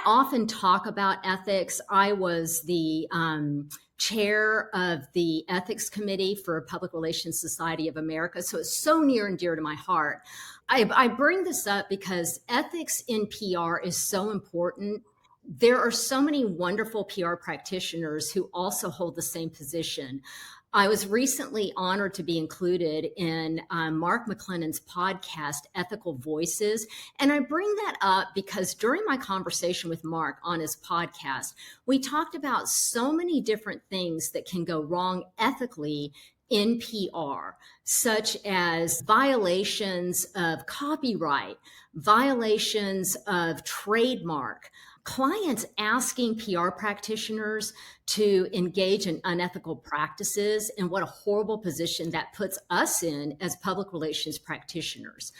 often talk about ethics. I was the chair of the ethics committee for Public Relations Society of America. So it's so near and dear to my heart. I bring this up because ethics in PR is so important. There are so many wonderful PR practitioners who also hold the same position. I was recently honored to be included in Mark McLennan's podcast, Ethical Voices. And I bring that up because during my conversation with Mark on his podcast, we talked about so many different things that can go wrong ethically in PR, such as violations of copyright, violations of trademark, clients asking PR practitioners to engage in unethical practices, and what a horrible position that puts us in as public relations practitioners.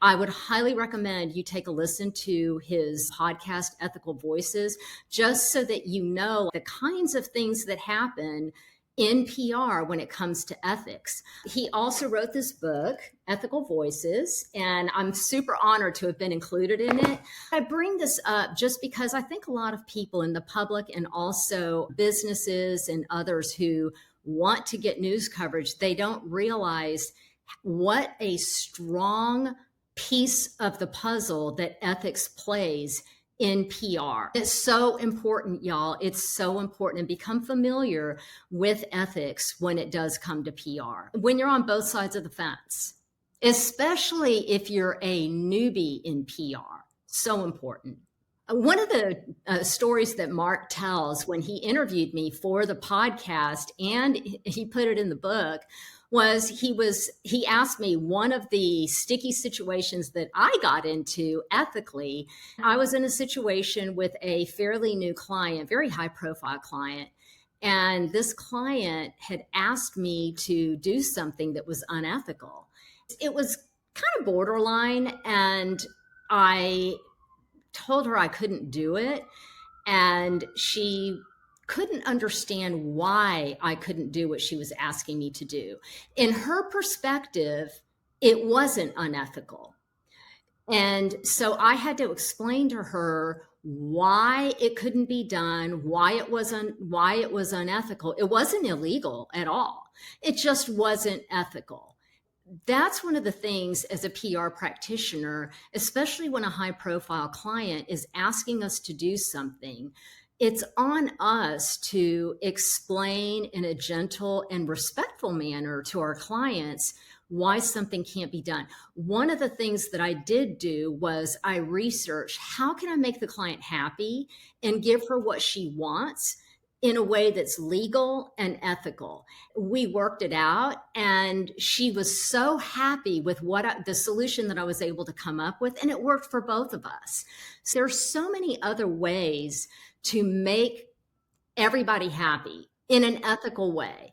I would highly recommend you take a listen to his podcast, Ethical Voices, just so that you know the kinds of things that happen in PR when it comes to ethics. He also wrote this book, Ethical Voices, and I'm super honored to have been included in it. I bring this up just because I think a lot of people in the public and also businesses and others who want to get news coverage, they don't realize what a strong piece of the puzzle that ethics plays in PR. It's so important, y'all. It's so important, and become familiar with ethics when it does come to PR. When you're on both sides of the fence, especially if you're a newbie in PR, so important. One of the stories that Mark tells when he interviewed me for the podcast, and he put it in the book, was he asked me one of the sticky situations that I got into ethically. I was in a situation with a fairly new client, very high profile client. And this client had asked me to do something that was unethical. It was kind of borderline, and I told her I couldn't do it. And she couldn't understand why I couldn't do what she was asking me to do. In her perspective, it wasn't unethical. And so I had to explain to her why it couldn't be done, why it was unethical. It wasn't illegal at all. It just wasn't ethical. That's one of the things as a PR practitioner, especially when a high profile client is asking us to do something. It's on us to explain in a gentle and respectful manner to our clients why something can't be done. One of the things that I did do was I researched how can I make the client happy and give her what she wants in a way that's legal and ethical. We worked it out, and she was so happy with the solution that I was able to come up with, and it worked for both of us. So there's so many other ways to make everybody happy in an ethical way.